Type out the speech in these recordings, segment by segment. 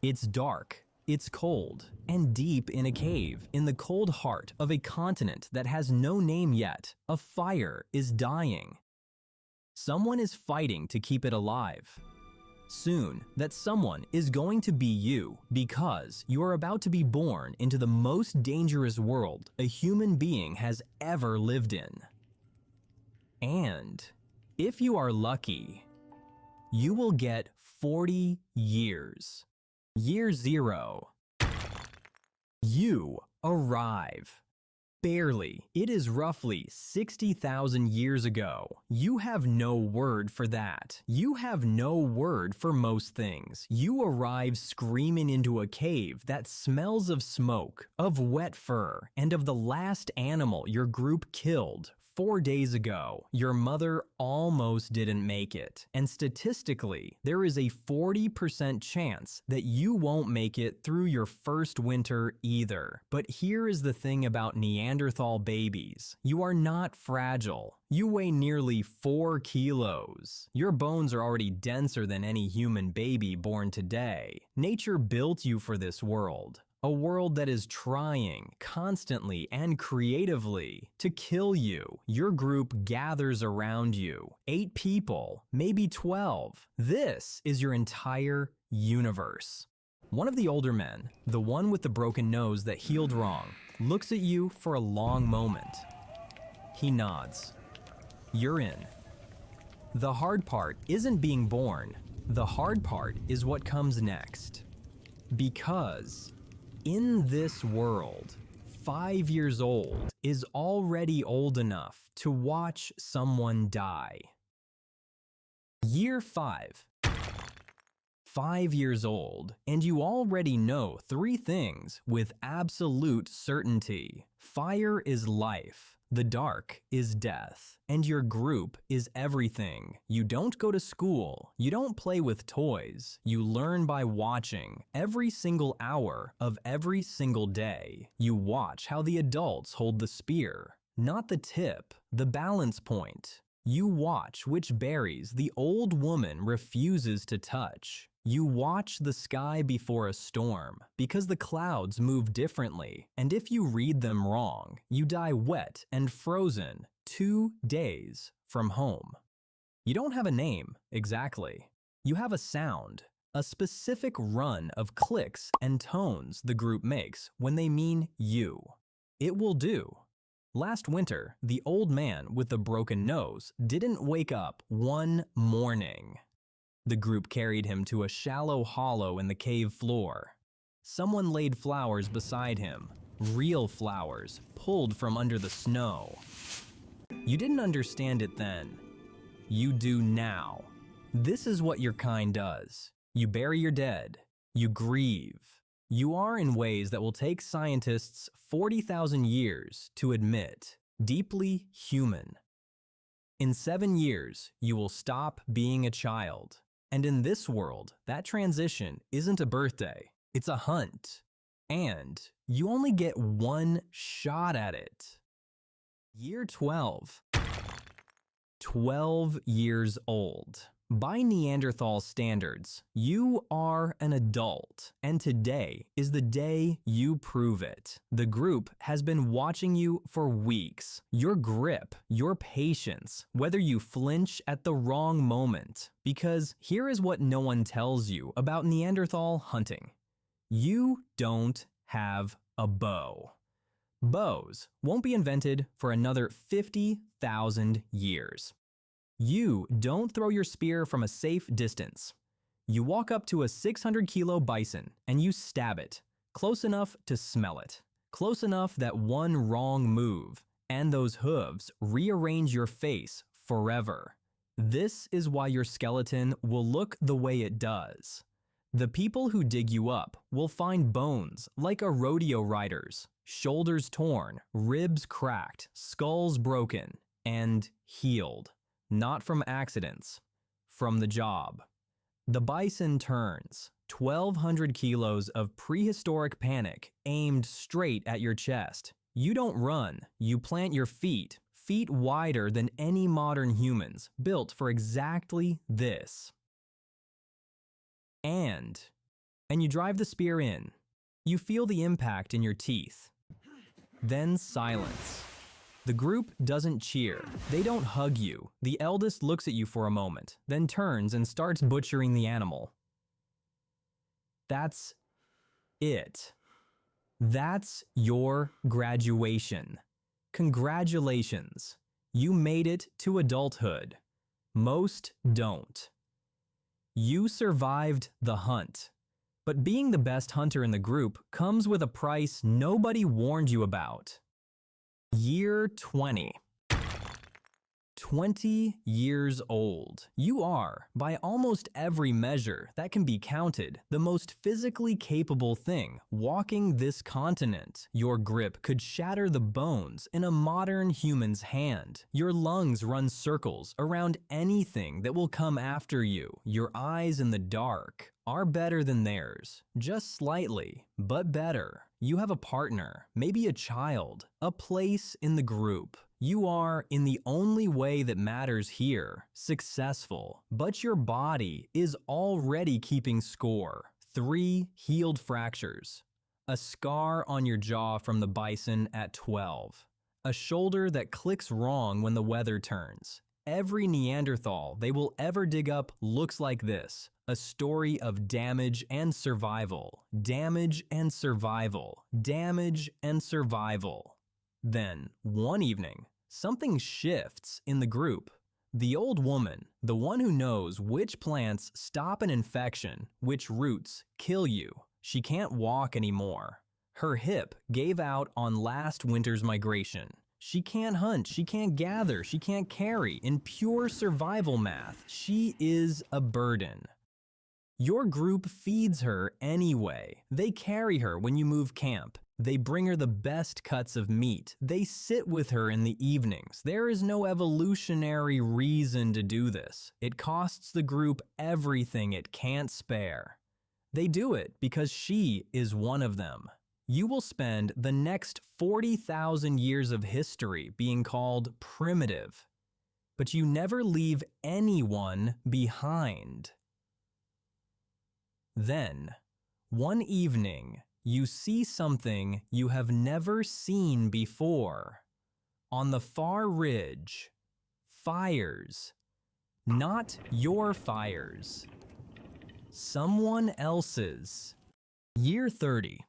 It's dark, it's cold, and deep in a cave, in the cold heart of a continent that has no name yet, a fire is dying. Someone is fighting to keep it alive. Soon, that someone is going to be you because you are about to be born into the most dangerous world a human being has ever lived in. And if you are lucky, you will get 40 years. Year 0. You arrive. Barely. It is roughly 60,000 years ago. You have no word for that. You have no word for most things. You arrive screaming into a cave that smells of smoke, of wet fur, and of the last animal your group killed 4 days ago. Your mother almost didn't make it. And statistically, there is a 40% chance that you won't make it through your first winter either. But here is the thing about Neanderthal babies. You are not fragile. You weigh nearly 4 kilos. Your bones are already denser than any human baby born today. Nature built you for this world. A world that is trying, constantly and creatively, to kill you. Your group gathers around you. 8 people, maybe 12. This is your entire universe. One of the older men, the one with the broken nose that healed wrong, looks at you for a long moment. He nods. You're in. The hard part isn't being born. The hard part is what comes next. Because in this world, 5 years old is already old enough to watch someone die. Year 5. 5 years old, and you already know 3 things with absolute certainty. Fire is life. The dark is death, and your group is everything. You don't go to school, you don't play with toys, you learn by watching every single hour of every single day. You watch how the adults hold the spear, not the tip, the balance point. You watch which berries the old woman refuses to touch. You watch the sky before a storm because the clouds move differently, and if you read them wrong, you die wet and frozen 2 days from home. You don't have a name, exactly. You have a sound, a specific run of clicks and tones the group makes when they mean you. It will do. Last winter, the old man with the broken nose didn't wake up one morning. The group carried him to a shallow hollow in the cave floor. Someone laid flowers beside him, real flowers pulled from under the snow. You didn't understand it then. You do now. This is what your kind does. You bury your dead. You grieve. You are in ways that will take scientists 40,000 years to admit, deeply human. In 7 years, you will stop being a child. And in this world, that transition isn't a birthday, it's a hunt. And you only get 1 shot at it. Year 12. 12 years old. By Neanderthal standards, you are an adult, and today is the day you prove it. The group has been watching you for weeks. Your grip, your patience, whether you flinch at the wrong moment. Because here is what no one tells you about Neanderthal hunting. You don't have a bow. Bows won't be invented for another 50,000 years. You don't throw your spear from a safe distance. You walk up to a 600-kilo bison and you stab it, close enough to smell it, close enough that one wrong move and those hooves rearrange your face forever. This is why your skeleton will look the way it does. The people who dig you up will find bones like a rodeo rider's, shoulders torn, ribs cracked, skulls broken, and healed. Not from accidents, from the job. The bison turns, 1,200 kilos of prehistoric panic aimed straight at your chest. You don't run, you plant your feet wider than any modern humans, built for exactly this. And and you drive the spear in. You feel the impact in your teeth. Then silence. The group doesn't cheer. They don't hug you. The eldest looks at you for a moment, then turns and starts butchering the animal. That's it. That's your graduation. Congratulations. You made it to adulthood. Most don't. You survived the hunt. But being the best hunter in the group comes with a price nobody warned you about. Year 20. 20 years old. You are, by almost every measure that can be counted, the most physically capable thing walking this continent. Your grip could shatter the bones in a modern human's hand. Your lungs run circles around anything that will come after you. Your eyes in the dark are better than theirs, just slightly, but better. You have a partner, maybe a child, a place in the group. You are, in the only way that matters here, successful, but your body is already keeping score. 3 healed fractures, a scar on your jaw from the bison at 12, a shoulder that clicks wrong when the weather turns. Every Neanderthal they will ever dig up looks like this. A story of damage and survival, damage and survival, damage and survival. Then, one evening, something shifts in the group. The old woman, the one who knows which plants stop an infection, which roots kill you, she can't walk anymore. Her hip gave out on last winter's migration. She can't hunt, she can't gather, she can't carry. In pure survival math, she is a burden. Your group feeds her anyway. They carry her when you move camp. They bring her the best cuts of meat. They sit with her in the evenings. There is no evolutionary reason to do this. It costs the group everything it can't spare. They do it because she is one of them. You will spend the next 40,000 years of history being called primitive, but you never leave anyone behind. Then, one evening, you see something you have never seen before. On the far ridge, fires. Not your fires. Someone else's. Year 30.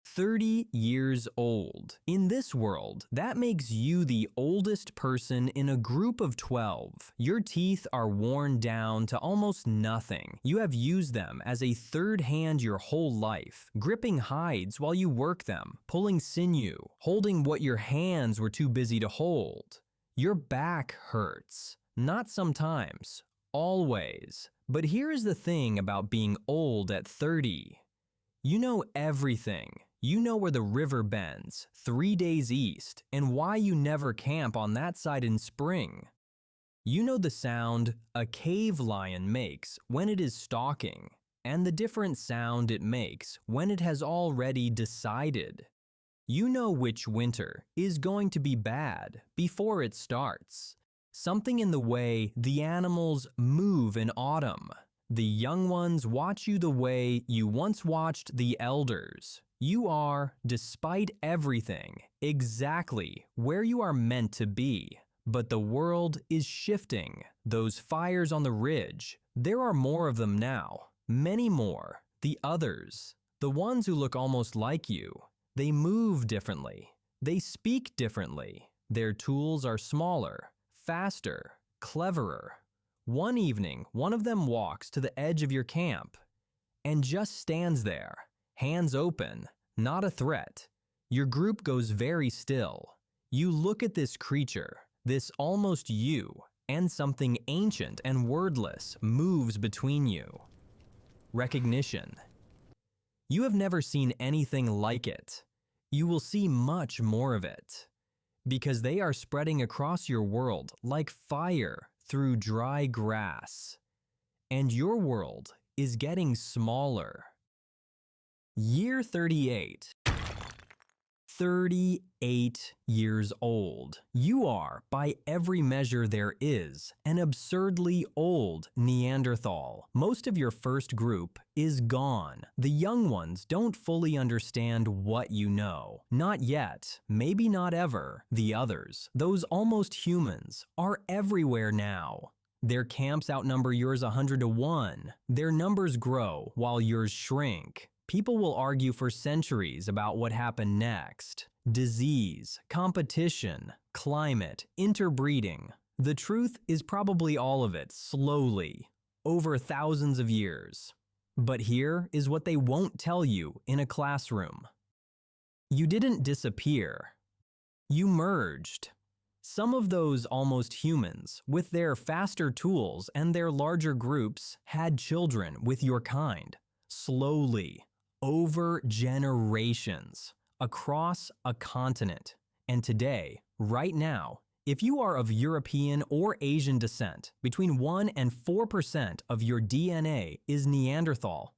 30 years old. In this world, that makes you the oldest person in a group of 12. Your teeth are worn down to almost nothing. You have used them as a third hand your whole life, gripping hides while you work them, pulling sinew, holding what your hands were too busy to hold. Your back hurts. Not sometimes, always. But here is the thing about being old at 30. You know everything. You know where the river bends, 3 days east, and why you never camp on that side in spring. You know the sound a cave lion makes when it is stalking, and the different sound it makes when it has already decided. You know which winter is going to be bad before it starts. Something in the way the animals move in autumn. The young ones watch you the way you once watched the elders. You are, despite everything, exactly where you are meant to be. But the world is shifting. Those fires on the ridge, there are more of them now. Many more. The others, the ones who look almost like you, they move differently. They speak differently. Their tools are smaller, faster, cleverer. One evening, one of them walks to the edge of your camp and just stands there. Hands open, not a threat. Your group goes very still. You look at this creature, this almost you, and something ancient and wordless moves between you. Recognition. You have never seen anything like it. You will see much more of it, because they are spreading across your world like fire through dry grass. And your world is getting smaller. Year 38. 38 years old. You are, by every measure there is, an absurdly old Neanderthal. Most of your first group is gone. The young ones don't fully understand what you know. Not yet, maybe not ever. The others, those almost humans, are everywhere now. Their camps outnumber yours 100 to 1. Their numbers grow while yours shrink. People will argue for centuries about what happened next. Disease, competition, climate, interbreeding. The truth is probably all of it, slowly, over thousands of years. But here is what they won't tell you in a classroom. You didn't disappear. You merged. Some of those almost humans, with their faster tools and their larger groups, had children with your kind. Slowly. Over generations, across a continent. And today, right now, if you are of European or Asian descent, between 1 and 4% of your DNA is Neanderthal.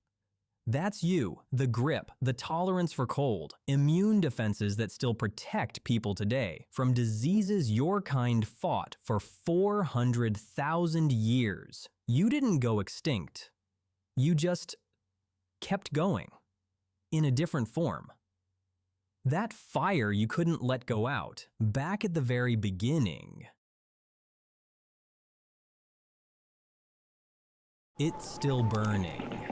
That's you, the grip, the tolerance for cold, immune defenses that still protect people today from diseases your kind fought for 400,000 years. You didn't go extinct. You just kept going. In a different form. That fire you couldn't let go out, back at the very beginning. It's still burning.